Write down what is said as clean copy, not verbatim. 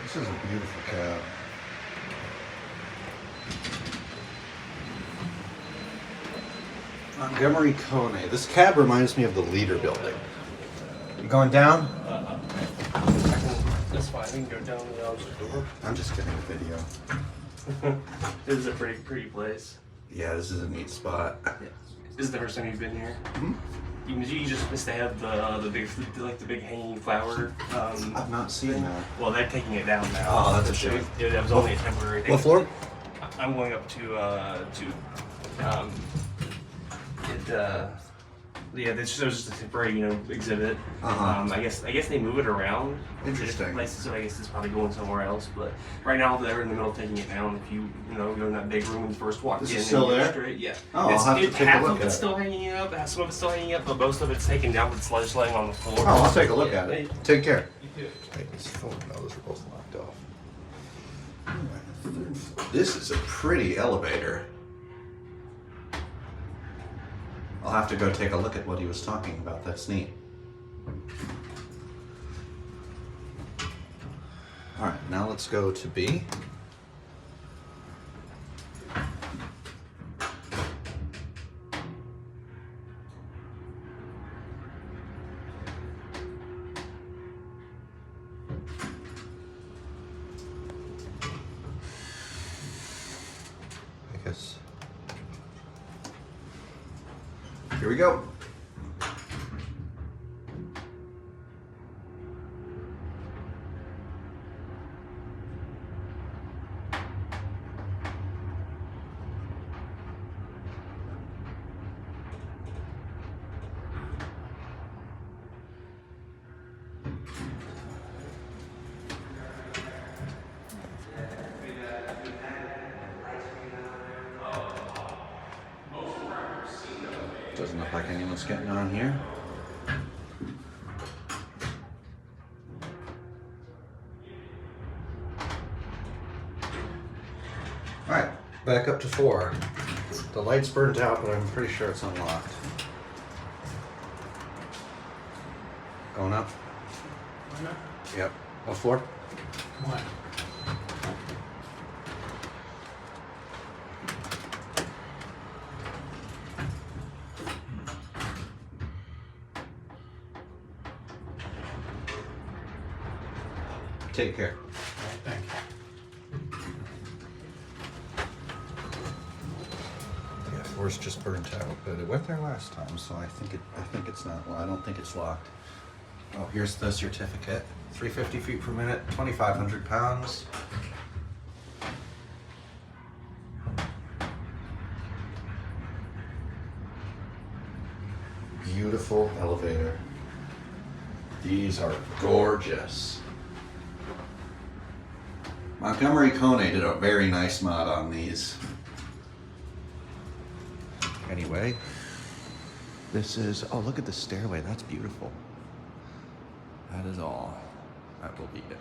This is a beautiful cab. MontgomeryKONE. This cab reminds me of the Leader building. You going down? That's fine. We can go down the door. I'm just getting a video. This is a pretty place. Yeah, this is a neat spot. Yeah. This is the first time you've been here. Hmm? You just missed to have the big hanging flower. I've not seen that. Well, they're taking it down now. Oh, that's a shame. Yeah, that was only a temporary thing. What floor? I'm going up yeah, this was just a temporary, exhibit. I guess they move it around to Interesting. different places, so I guess it's probably going somewhere else. But right now they're in the middle of taking it down. If you go in that big room when you first walk This in, is still and you go there? straight, yeah. Oh, I'll have to take a half look of at it's it. still hanging up, some of it's still hanging up, but most of it's taken down with sludge laying on the floor. Oh, I'll take a look at it. Take care. You too. Take this phone. No, those are both locked off. This is a pretty elevator. I'll have to go take a look at what he was talking about. That's neat. All right, now let's go to B. I guess. Here we go. Doesn't look like anyone's getting on here. All right, back up to 4. The light's burnt out, but I'm pretty sure it's unlocked. Going up? Yep. What floor? What? Take care. Thank you. Yeah, 4's just burnt out, but it went there last time, so I think it's not. Well, I don't think it's locked. Oh, here's the certificate. 350 feet per minute, 2,500 pounds. Beautiful elevator. These are gorgeous. MontgomeryKONE did a very nice mod on these. Anyway, this is, oh, look at the stairway. That's beautiful. That is all. That will be it.